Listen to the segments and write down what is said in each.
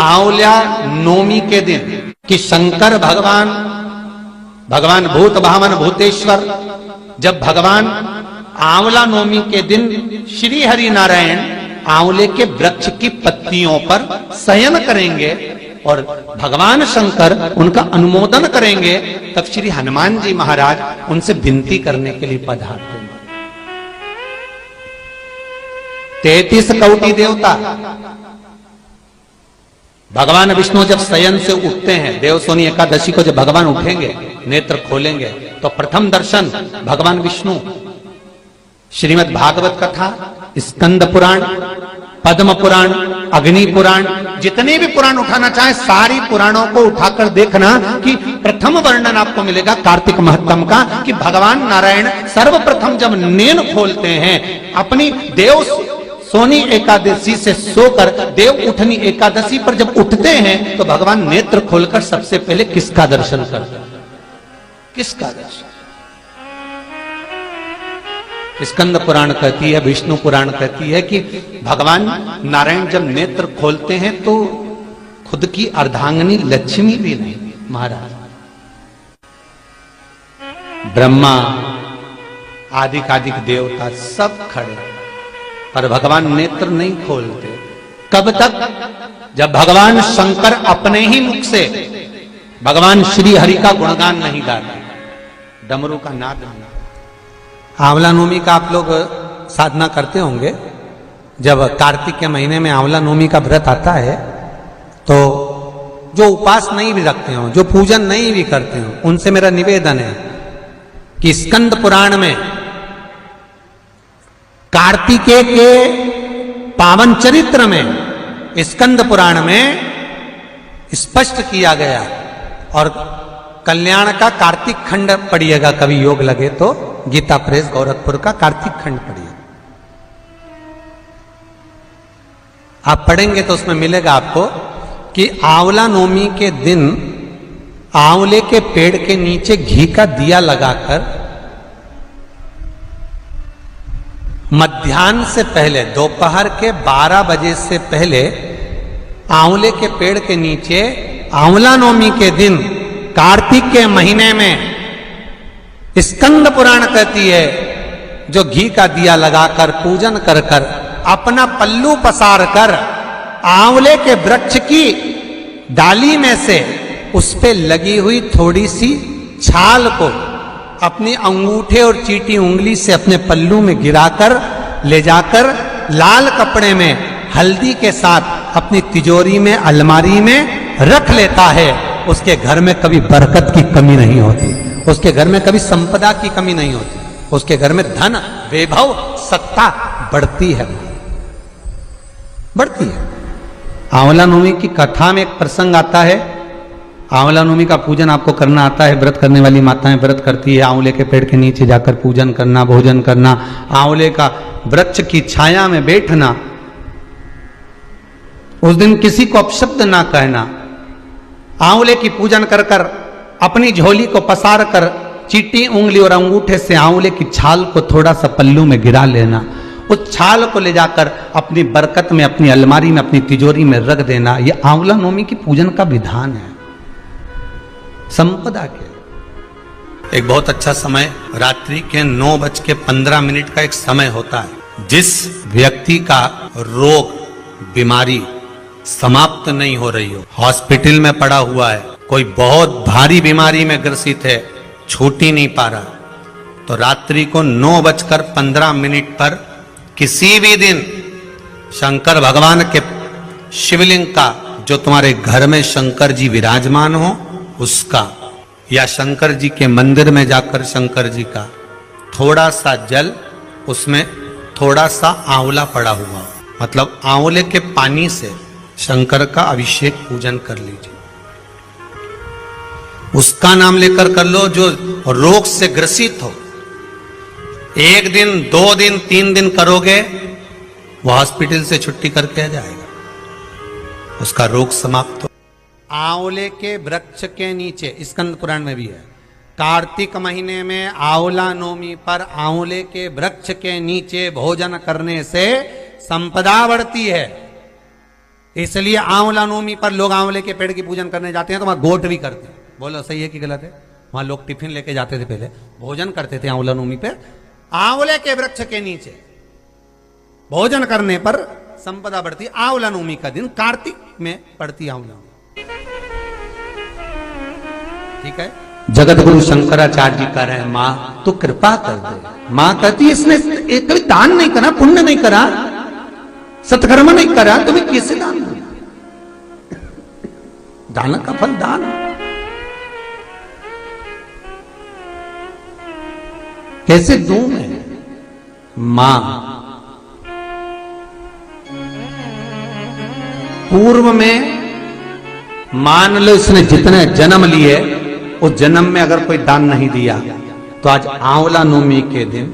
आंवला नवमी के दिन कि शंकर भगवान भूत भावन भूतेश्वर जब भगवान आंवला नवमी के दिन श्री हरि नारायण आंवले के वृक्ष की पत्तियों पर शयन करेंगे और भगवान शंकर उनका अनुमोदन करेंगे, तब श्री हनुमान जी महाराज उनसे विनती करने के लिए पधारते हैं। 33 कोटि देवता भगवान विष्णु जब शयन से उठते हैं, देवसोनी एकादशी को जब भगवान उठेंगे, नेत्र खोलेंगे, तो प्रथम दर्शन भगवान विष्णु श्रीमद् भागवत कथा, स्कंद पुराण, पद्म पुराण, अग्नि पुराण, जितने भी पुराण उठाना चाहे सारी पुराणों को उठाकर देखना कि प्रथम वर्णन आपको मिलेगा कार्तिक महत्तम का कि भगवान नारायण सर्वप्रथम जब नेन खोलते हैं अपनी देव सोनी एकादशी से सोकर देव उठनी एकादशी पर जब उठते हैं तो भगवान नेत्र खोलकर सबसे पहले किसका दर्शन करते हैं? किसका दर्शन? स्कंद पुराण कहती है, विष्णु पुराण कहती है कि भगवान नारायण जब नेत्र खोलते हैं तो खुद की अर्धांगिनी लक्ष्मी भी नहीं, महाराज ब्रह्मा आदिकादिक देवता सब खड़े, पर भगवान नेत्र नहीं खोलते। कब तक? जब भगवान शंकर अपने ही मुख से भगवान श्री हरि का गुणगान नहीं गाते, डमरू का नाद नहीं। आंवला नवमी का आप लोग साधना करते होंगे। जब कार्तिक के महीने में आंवला नवमी का व्रत आता है तो जो उपास नहीं भी रखते हो, जो पूजन नहीं भी करते हो, उनसे मेरा निवेदन है कि स्कंद पुराण में कार्तिकेय के पावन चरित्र में स्कंद पुराण में स्पष्ट किया गया, और कल्याण का कार्तिक खंड पढ़िएगा, कभी योग लगे तो गीता प्रेस गोरखपुर का कार्तिक खंड पढ़िए। आप पढ़ेंगे तो उसमें मिलेगा आपको कि आंवला नवमी के दिन आंवले के पेड़ के नीचे घी का दिया लगाकर मध्याह्न से पहले, दोपहर के 12 बजे से पहले आंवले के पेड़ के नीचे आंवला नवमी के दिन कार्तिक के महीने में स्कंद पुराण कहती है जो घी का दिया लगाकर पूजन कर कर अपना पल्लू पसार कर आंवले के वृक्ष की डाली में से उस पे लगी हुई थोड़ी सी छाल को अपनी अंगूठे और चीटी उंगली से अपने पल्लू में गिराकर ले जाकर लाल कपड़े में हल्दी के साथ अपनी तिजोरी में, अलमारी में रख लेता है। उसके घर में कभी बरकत की कमी नहीं होती, उसके घर में कभी संपदा की कमी नहीं होती, उसके घर में धन, वैभव, सत्ता बढ़ती है, बढ़ती है। आंवला नवमी की कथा में एक प्रसंग आता है। आंवला नवमी का पूजन आपको करना आता है, व्रत करने वाली माताएं व्रत करती है, आंवले के पेड़ के नीचे जाकर पूजन करना, भोजन करना, आंवले का वृक्ष की छाया में बैठना, उस दिन किसी को अपशब्द ना कहना, आंवले की पूजन कर कर अपनी झोली को पसार कर चीटी उंगली और अंगूठे से आंवले की छाल को थोड़ा सा पल्लू में गिरा लेना, उस छाल को ले जाकर अपनी बरकत में, अपनी अलमारी में, अपनी तिजोरी में रख देना। यह आंवला नवमी की पूजन का विधान है, संपदा के। एक बहुत अच्छा समय रात्रि के 9:15 का एक समय होता है। जिस व्यक्ति का रोग, बीमारी समाप्त नहीं हो रही हो, हॉस्पिटल में पड़ा हुआ है, कोई बहुत भारी बीमारी में ग्रसित है, छूट ही नहीं पा रहा, तो रात्रि को 9:15 पर किसी भी दिन शंकर भगवान के शिवलिंग का, जो तुम्हारे घर में शंकर जी विराजमान हो उसका, या शंकर जी के मंदिर में जाकर शंकर जी का थोड़ा सा जल, उसमें थोड़ा सा आंवला पड़ा हुआ, मतलब आंवले के पानी से शंकर का अभिषेक पूजन कर लीजिए। उसका नाम लेकर कर लो जो रोग से ग्रसित हो। 1 दिन, 2 दिन, 3 दिन करोगे, वो हॉस्पिटल से छुट्टी करके आ जाएगा, उसका रोग समाप्त हो। आंवले के वृक्ष के नीचे, स्कंद पुराण में भी है, कार्तिक महीने में आंवला नवमी पर आंवले के वृक्ष के नीचे भोजन करने से संपदा बढ़ती है। इसलिए आंवला नवमी पर लोग आंवले के पेड़ की पूजन करने जाते हैं तो वहां गोट भी करते हैं। बोलो सही है कि गलत है? वहां लोग टिफिन लेके जाते थे, पहले भोजन करते थे आंवला नवमी पे, आंवले के वृक्ष के नीचे भोजन करने पर संपदा बढ़ती। आंवला नवमी का दिन कार्तिक में पड़ती आंवला नवमी, ठीक है। जगत गुरु शंकराचार्य जी कह रहे हैं, मां तो कृपा कर दे। मां कहती है इसने कभी दान नहीं करा, पुण्य नहीं करा, सत्कर्म नहीं करा, तुम्हें कैसे दान दूं? दान का फल दान। कैसे दूं मैं? मां पूर्व में मान लो इसने जितने जन्म लिए उस जन्म में अगर कोई दान नहीं दिया तो आज आंवला नवमी के दिन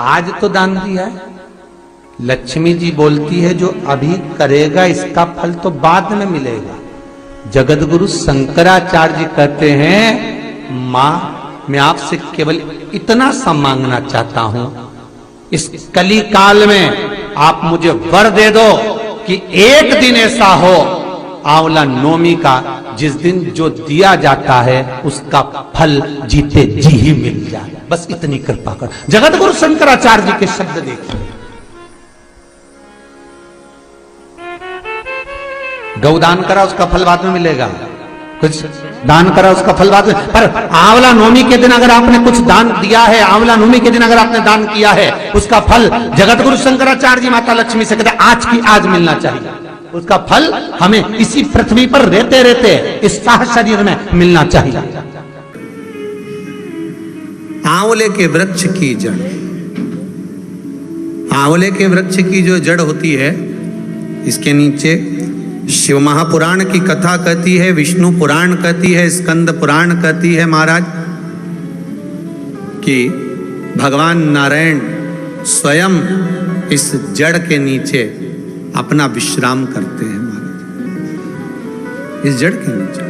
आज तो दान दिया है। लक्ष्मी जी बोलती है जो अभी करेगा इसका फल तो बाद में मिलेगा। जगत गुरु शंकराचार्य जी कहते हैं, मां मैं आपसे केवल इतना सा मांगना चाहता हूं, इस कली काल में आप मुझे वर दे दो कि एक दिन ऐसा हो आंवला नवमी का जिस दिन जो दिया जाता है उसका फल जीते जी ही मिल जाए। बस इतनी कृपा कर। जगत गुरु शंकराचार्य जी के शब्द देखिए। गौदान करा उसका फल बाद में मिलेगा, कुछ दान करा उसका फल बाद में, पर आंवला नवमी के दिन अगर आपने कुछ दान दिया है, आंवला नवमी के दिन अगर आपने दान किया है, उसका फल जगत गुरु शंकराचार्य जी माता लक्ष्मी से कहते आज की आज मिलना चाहिए। उसका फल हमें इसी पृथ्वी पर रहते रहते इस साह शरीर में मिलना चाहिए। आंवले के वृक्ष की जड़, आंवले के वृक्ष की जो जड़ होती है, इसके नीचे शिव महापुराण की कथा कहती है, विष्णु पुराण कहती है, स्कंद पुराण कहती है महाराज कि भगवान नारायण स्वयं इस जड़ के नीचे अपना विश्राम करते हैं महाराज, इस जड़ के नीचे।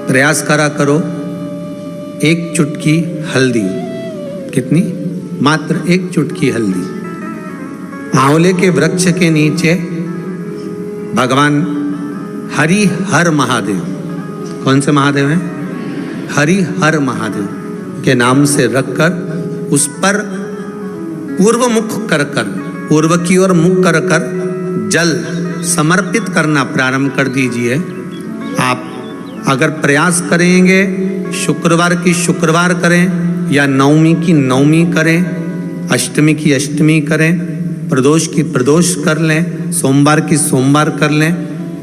प्रयास करा करो, एक चुटकी हल्दी, कितनी? मात्र एक चुटकी हल्दी, आंवले के वृक्ष के नीचे भगवान हरि हर महादेव, कौन से महादेव हैं? हरि हर महादेव के नाम से रखकर उस पर पूर्व मुख कर कर, पूर्व की ओर मुख कर कर जल समर्पित करना प्रारंभ कर दीजिए। आप अगर प्रयास करेंगे, शुक्रवार की शुक्रवार करें या नवमी की नवमी करें, अष्टमी की अष्टमी करें, प्रदोष की प्रदोष कर लें, सोमवार की सोमवार कर लें,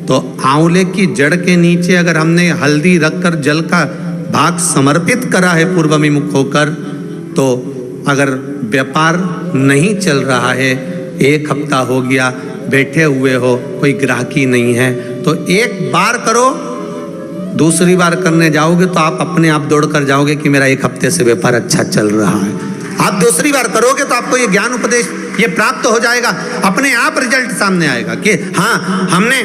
तो आंवले की जड़ के नीचे अगर हमने हल्दी रखकर जल का भाग समर्पित करा है पूर्वाभिमुख होकर, तो अगर व्यापार नहीं चल रहा है, एक हफ्ता हो गया बैठे हुए हो, कोई ग्राहकी नहीं है, तो एक बार करो, दूसरी बार करने जाओगे तो आप अपने आप दौड़ कर जाओगे कि मेरा एक हफ्ते से व्यापार अच्छा चल रहा है। आप दूसरी बार करोगे तो आपको ये ज्ञान उपदेश ये प्राप्त हो जाएगा, अपने आप रिजल्ट सामने आएगा कि हाँ, हमने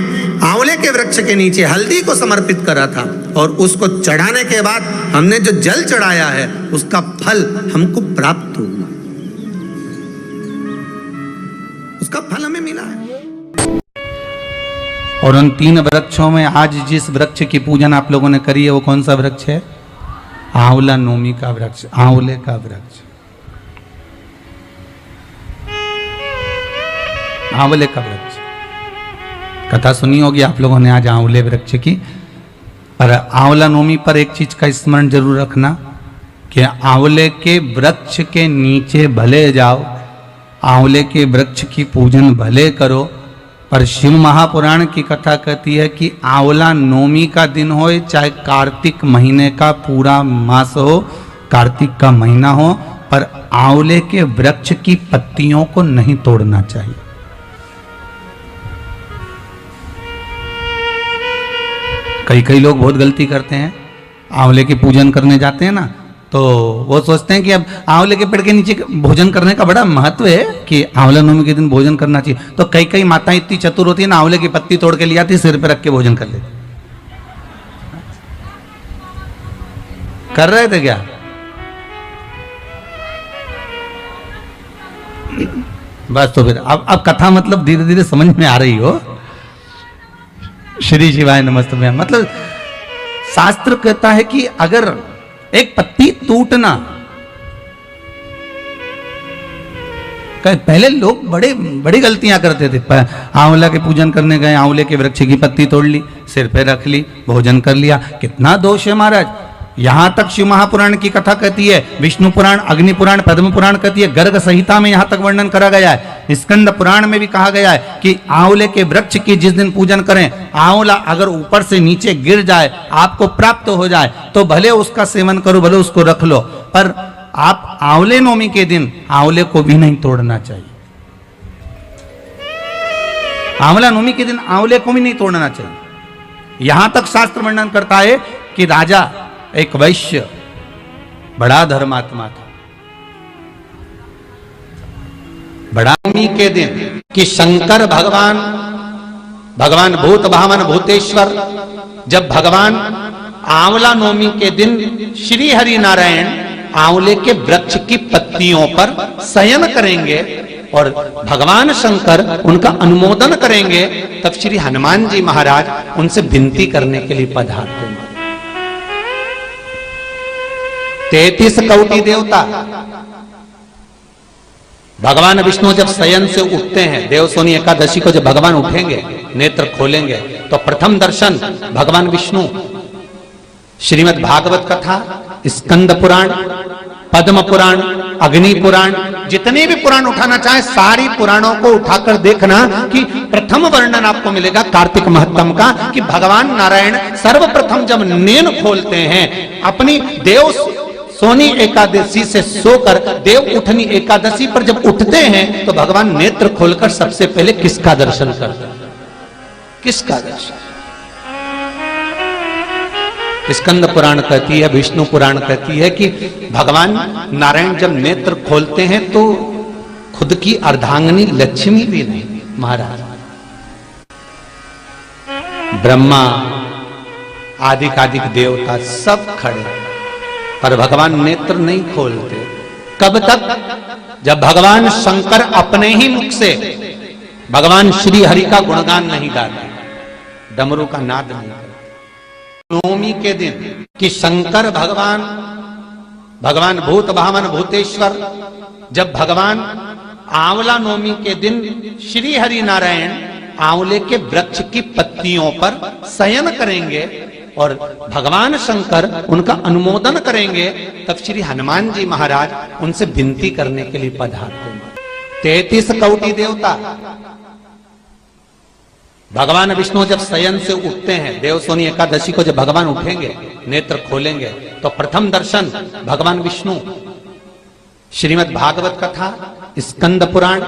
आंवले के वृक्ष के नीचे हल्दी को समर्पित करा था और उसको चढ़ाने के बाद हमने जो जल चढ़ाया है उसका फल हमको प्राप्त हुआ, उसका फल हमें मिला है। और उन 3 वृक्षों में आज जिस वृक्ष की पूजन आप लोगों ने करी है वो कौन सा वृक्ष है? आंवला नवमी का वृक्ष, आंवले का वृक्ष, आंवले का वृक्ष। कथा सुनी होगी आप लोगों ने आज आंवले वृक्ष की। पर आंवला नवमी पर एक चीज का स्मरण जरूर रखना कि आंवले के वृक्ष के नीचे भले जाओ, आंवले के वृक्ष की पूजन भले करो, पर शिव महापुराण की कथा कहती है कि आंवला नवमी का दिन हो चाहे कार्तिक महीने का पूरा मास हो, कार्तिक का महीना हो, पर आंवले के वृक्ष की पत्तियों को नहीं तोड़ना चाहिए। कई लोग बहुत गलती करते हैं, आंवले की पूजन करने जाते हैं ना, तो वो सोचते हैं कि अब आंवले के पेड़ के नीचे भोजन करने का बड़ा महत्व है कि आंवला नवमी के दिन भोजन करना चाहिए। तो कई माताएं इतनी चतुर होती है ना, आंवले की पत्ती तोड़ के ले आती, सिर पे रख के भोजन कर लेती। कर रहे थे क्या? बस तो फिर अब कथा मतलब धीरे धीरे समझ में आ रही हो। श्री शिवाय नमस्तुभ्यम। मतलब शास्त्र कहता है कि अगर एक पत्ती टूटना, पहले लोग बड़ी गलतियां करते थे। आंवला के पूजन करने गए, आंवले के वृक्ष की पत्ती तोड़ ली, सिर पे रख ली, भोजन कर लिया। कितना दोष है महाराज। यहां तक शिव महापुराण की कथा कहती है, विष्णु पुराण, अग्नि पुराण, पद्म पुराण कहती है, गर्ग संहिता में यहां तक वर्णन करा गया है। स्कंद पुराण में भी कहा गया है कि आंवले के वृक्ष की जिस दिन पूजन करें, आंवला अगर ऊपर से नीचे गिर जाए, आपको प्राप्त हो जाए, तो भले उसका सेवन करो, भले उसको रख लो, पर आप आंवले नवमी के दिन आंवले को भी नहीं तोड़ना चाहिए। आंवला नवमी के दिन आंवले को भी नहीं तोड़ना चाहिए। यहां तक शास्त्र वर्णन करता है कि राजा एक वैश्य बड़ा धर्मात्मा था। बड़ा नवमी के दिन कि शंकर भगवान भूत भावन भूतेश्वर, जब भगवान आंवला नवमी के दिन श्री हरि नारायण आंवले के वृक्ष की पत्तियों पर शयन करेंगे और भगवान शंकर उनका अनुमोदन करेंगे, तब श्री हनुमान जी महाराज उनसे विनती करने के लिए पधारते हैं। 33 कोटि देवता, भगवान विष्णु जब शयन से उठते हैं, देवसोनी एकादशी को जब भगवान उठेंगे, नेत्र खोलेंगे, तो प्रथम दर्शन भगवान विष्णु श्रीमद् भागवत कथा, स्कंद पुराण, पद्म पुराण, अग्नि पुराण, जितने भी पुराण उठाना चाहे सारी पुराणों को उठाकर देखना कि प्रथम वर्णन आपको मिलेगा कार्तिक महत्तम का, कि भगवान नारायण सर्वप्रथम जब नेन खोलते हैं, अपनी देव सोनी एकादशी से सोकर देव उठनी एकादशी पर जब उठते हैं, तो भगवान नेत्र खोलकर सबसे पहले किसका दर्शन करते हैं? किसका दर्शन? स्कंद पुराण कहती है, विष्णु पुराण कहती है कि भगवान नारायण जब नेत्र खोलते हैं तो खुद की अर्धांगिनी लक्ष्मी भी नहीं, महाराज ब्रह्मा आदिकादिक देवता सब खड़े, पर भगवान नेत्र नहीं खोलते। कब तक? जब भगवान शंकर अपने ही मुख से भगवान श्री हरि का गुणगान नहीं गाते, डमरू का नाद नहीं करते। नवमी के दिन कि शंकर भगवान भूत भावन भूतेश्वर, जब भगवान आंवला नवमी के दिन श्री हरि नारायण आंवले के वृक्ष की पत्तियों पर शयन करेंगे और भगवान शंकर उनका अनुमोदन करेंगे, तब श्री हनुमान जी महाराज उनसे विनती करने के लिए पधारते हैं। 33 कोटि देवता, भगवान विष्णु जब शयन से उठते हैं, देवसोनी एकादशी को जब भगवान उठेंगे, नेत्र खोलेंगे, तो प्रथम दर्शन भगवान विष्णु श्रीमद् भागवत कथा, स्कंद पुराण,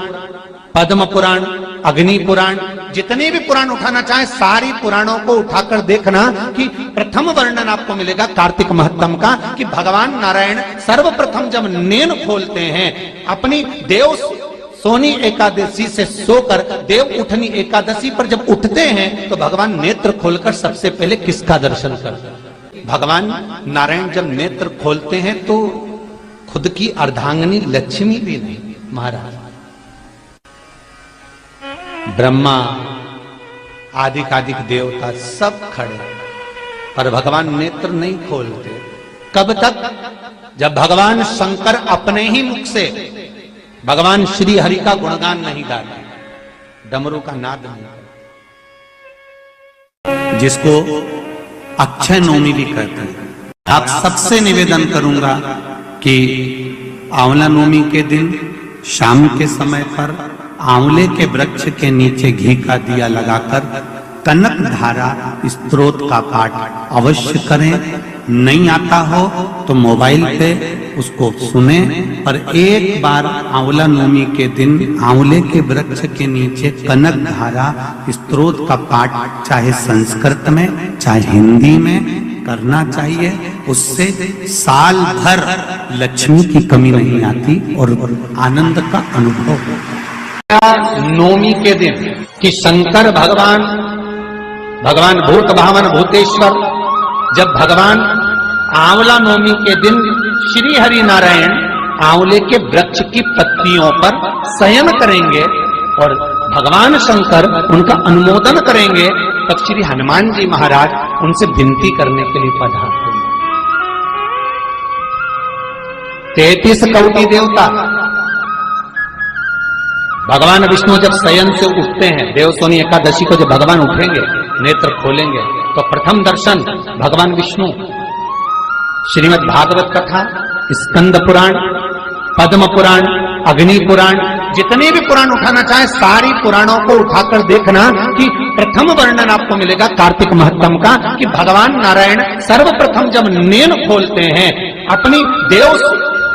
पद्म पुराण, अग्नि पुराण, जितने भी पुराण उठाना चाहे सारी पुराणों को उठाकर देखना कि प्रथम वर्णन आपको मिलेगा कार्तिक महत्तम का, कि भगवान नारायण सर्वप्रथम जब नेन खोलते हैं, अपनी देव सोनी एकादशी से सोकर देव उठनी एकादशी पर जब उठते हैं, तो भगवान नेत्र खोलकर सबसे पहले किसका दर्शन करते हैं? भगवान नारायण जब नेत्र खोलते हैं तो खुद की अर्धांगिनी लक्ष्मी भी नहीं, महाराज ब्रह्मा आदिकादिक देवता सब खड़े, पर भगवान नेत्र नहीं खोलते। कब तक? जब भगवान शंकर अपने ही मुख से भगवान श्री हरि का गुणगान नहीं गाते, डमरू का नाद नहीं करते, जिसको अक्षय नवमी भी कहते हैं। आप सबसे निवेदन करूंगा कि आंवला नवमी के दिन शाम के समय पर आंवले के वृक्ष के नीचे घी का दिया लगाकर कनक धारा स्तोत्र का पाठ अवश्य करें। नहीं आता हो तो मोबाइल पे उसको सुने, पर एक बार आंवला नवमी के दिन आंवले के वृक्ष के नीचे कनक धारा स्तोत्र का पाठ चाहे संस्कृत में चाहे हिंदी में करना चाहिए। उससे साल भर लक्ष्मी की कमी नहीं आती और आनंद का अनुभव होता। नवमी के दिन कि शंकर भगवान भूत भावन भूतेश्वर, जब भगवान आंवला नवमी के दिन श्री हरि नारायण आंवले के वृक्ष की पत्तियों पर शयन करेंगे और भगवान शंकर उनका अनुमोदन करेंगे, तब श्री हनुमान जी महाराज उनसे विनती करने के लिए पधारते हैं। 33 कौटी देवता, भगवान विष्णु जब शयन से उठते हैं, देवसोनी एकादशी को जब भगवान उठेंगे, नेत्र खोलेंगे, तो प्रथम दर्शन भगवान विष्णु। श्रीमद् भागवत कथा, स्कंद पुराण, पद्म पुराण, अग्नि पुराण, जितने भी पुराण उठाना चाहे सारी पुराणों को उठाकर देखना कि प्रथम वर्णन आपको मिलेगा कार्तिक महत्तम का, कि भगवान नारायण सर्वप्रथम जब नेत्र खोलते हैं अपनी देव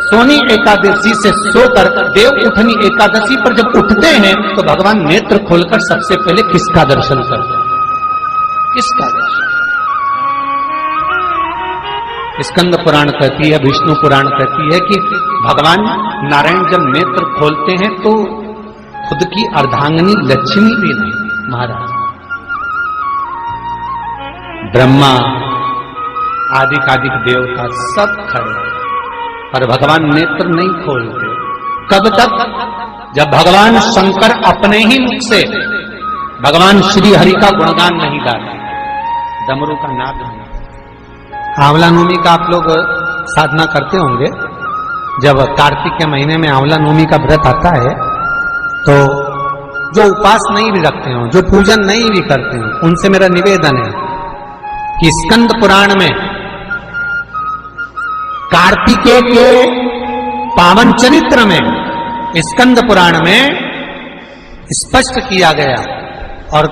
सोनी एकादशी से सोकर देव उठनी एकादशी पर जब उठते हैं, तो भगवान नेत्र खोलकर सबसे पहले किसका दर्शन करते हैं? किसका दर्शन? स्कंद पुराण कहती है, विष्णु पुराण कहती है कि भगवान नारायण जब नेत्र खोलते हैं तो खुद की अर्धांगिनी लक्ष्मी भी नहीं, महाराज ब्रह्मा आदिक देवता सब खड़े, पर भगवान नेत्र नहीं खोलते। कब तक? जब भगवान शंकर अपने ही मुख से भगवान श्री हरि का गुणगान नहीं गाते, डमरू का नाद नहीं। आंवला नवमी का आप लोग साधना करते होंगे। जब कार्तिक के महीने में आंवला नवमी का व्रत आता है, तो जो उपास नहीं भी रखते हो, जो पूजन नहीं भी करते हो, उनसे मेरा निवेदन है कि स्कंद पुराण में कार्तिकेय के पावन चरित्र में, स्कंद पुराण में स्पष्ट किया गया, और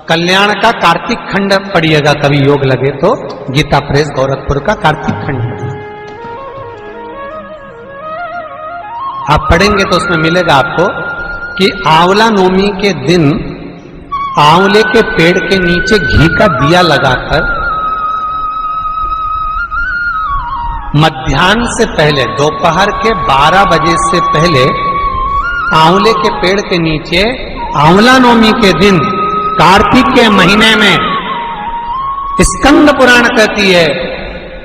कल्याण का कार्तिक खंड पढ़िएगा कभी योग लगे तो, गीता प्रेस गोरखपुर का कार्तिक खंड आप पढ़ेंगे तो उसमें मिलेगा आपको कि आंवला नवमी के दिन आंवले के पेड़ के नीचे घी का दिया लगाकर मध्याह्न से पहले, दोपहर के 12 बजे से पहले आंवले के पेड़ के नीचे आंवला नवमी के दिन कार्तिक के महीने में, स्कंद पुराण कहती है,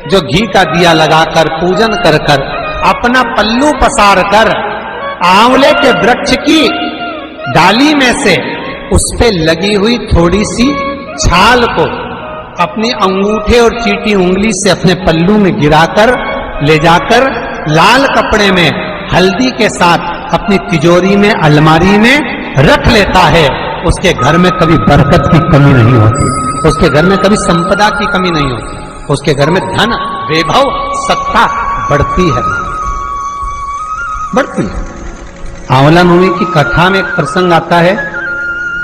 जो घी का दिया लगाकर पूजन कर कर अपना पल्लू पसार कर आंवले के वृक्ष की डाली में से उस पे लगी हुई थोड़ी सी छाल को अपनी अंगूठे और चीटी उंगली से अपने पल्लू में गिराकर ले जाकर लाल कपड़े में हल्दी के साथ अपनी तिजोरी में, अलमारी में रख लेता है। उसके घर में कभी बरकत की कमी नहीं होती, उसके घर में कभी संपदा की कमी नहीं होती, उसके घर में धन, वैभव, सत्ता बढ़ती है, बढ़ती है। आंवला नवमी की कथा में एक प्रसंग आता है।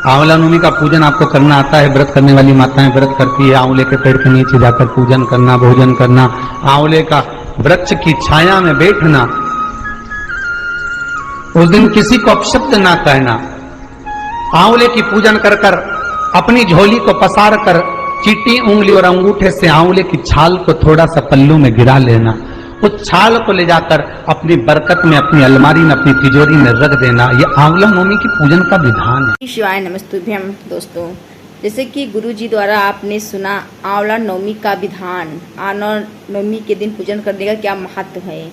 आंवला नवमी का पूजन आपको करना आता है, व्रत करने वाली माताएं व्रत करती है, आंवले के पेड़ के नीचे जाकर पूजन करना, भोजन करना, आंवले का वृक्ष की छाया में बैठना, उस दिन किसी को अपशब्द ना कहना, आंवले की पूजन कर कर अपनी झोली को पसार कर चीटी उंगली और अंगूठे से आंवले की छाल को थोड़ा सा पल्लू में गिरा लेना, उस छाल को ले जाकर अपनी बरकत में, अपनी अलमारी में, अपनी तिजोरी में रख देना। यह आंवला नवमी की पूजन का विधान है। शिवाय नमस्तुभ्यम। दोस्तों, जैसे कि गुरु जी द्वारा आपने सुना आंवला नवमी का विधान, आंवला नवमी के दिन पूजन करने का क्या महत्व है,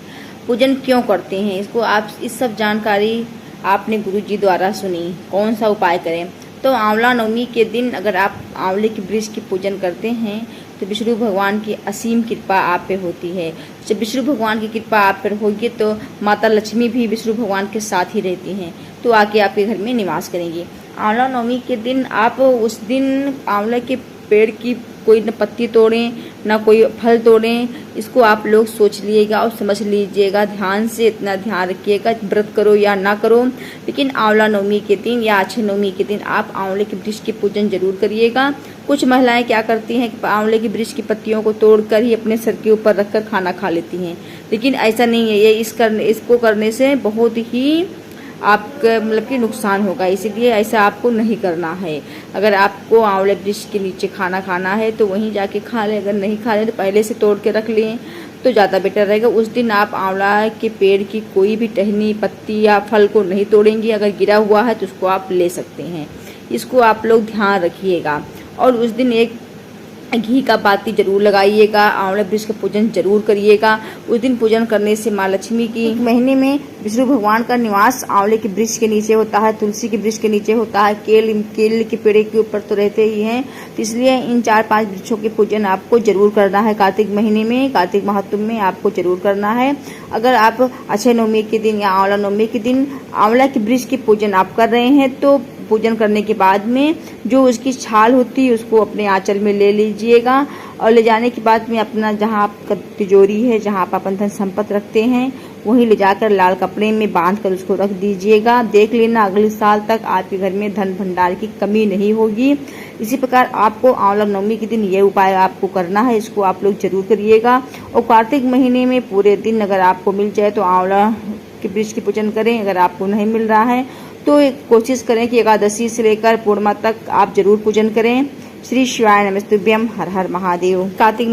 पूजन क्यों करते हैं, इसको आप इस सब जानकारी आपने गुरु जी द्वारा सुनी। कौन सा उपाय करें? तो आंवला नवमी के दिन अगर आप आंवले के वृक्ष की पूजन करते हैं तो विष्णु भगवान की असीम कृपा आप पे होती है। जब विष्णु भगवान की कृपा आप पर होगी तो माता लक्ष्मी भी विष्णु भगवान के साथ ही रहती हैं, तो आके आपके घर में निवास करेंगी। आंवला नवमी के दिन आप उस दिन आंवले के पेड़ की कोई न पत्ती तोड़ें ना कोई फल तोड़ें, इसको आप लोग सोच लीजिएगा और समझ लीजिएगा, ध्यान से इतना ध्यान रखिएगा, व्रत करो या ना करो, लेकिन आंवला नवमी के दिन या अक्षय नवमी के दिन आप आंवले के वृक्ष की पूजन जरूर करिएगा। कुछ महिलाएं क्या करती हैं कि आंवले के वृक्ष की पत्तियों को तोड़कर ही अपने सर के ऊपर रखकर खाना खा लेती हैं, लेकिन ऐसा नहीं है। ये इसको करने से बहुत ही आपका मतलब कि नुकसान होगा, इसीलिए ऐसा आपको नहीं करना है। अगर आपको आंवले वृक्ष के नीचे खाना खाना है तो वहीं जाके खा लें, अगर नहीं खा लें तो पहले से तोड़ के रख लें तो ज़्यादा बेटर रहेगा। उस दिन आप आंवला के पेड़ की कोई भी टहनी, पत्ती या फल को नहीं तोड़ेंगे, अगर गिरा हुआ है तो उसको आप ले सकते हैं। इसको आप लोग ध्यान रखिएगा। और उस दिन एक घी का बाती जरूर लगाइएगा, आंवला वृक्ष का पूजन जरूर करिएगा। उस दिन पूजन करने से माँ लक्ष्मी की महीने में विष्णु भगवान का निवास आंवले के वृक्ष के नीचे होता है, तुलसी के वृक्ष के नीचे होता है, केले के पेड़ के ऊपर तो रहते ही हैं। तो इसलिए इन 4-5 वृक्षों के पूजन आपको जरूर करना है कार्तिक महीने में, कार्तिक माहत्म में आपको जरूर करना है। अगर आप अक्षय नवमी के दिन या आंवला नवमी के दिन आंवला के वृक्ष के पूजन आप कर रहे हैं तो पूजन करने के बाद में जो उसकी छाल होती है उसको अपने आंचल में ले लीजिएगा और ले जाने के बाद में अपना जहाँ आपका तिजोरी है, जहाँ आप अपन धन संपत्ति रखते हैं, वहीं ले जाकर लाल कपड़े में बांध कर उसको रख दीजिएगा। देख लेना अगले साल तक आपके घर में धन भंडार की कमी नहीं होगी। इसी प्रकार आपको आंवला नवमी के दिन ये उपाय आपको करना है, इसको आप लोग जरूर करिएगा। और कार्तिक महीने में पूरे दिन अगर आपको मिल जाए तो आंवला के वृक्ष की पूजन करें। अगर आपको नहीं मिल रहा है तो कोशिश करें कि एकादशी से लेकर पूर्णिमा तक आप जरूर पूजन करें। श्री शिवाय नमस्तुभ्यम। हर हर महादेव। कार्तिक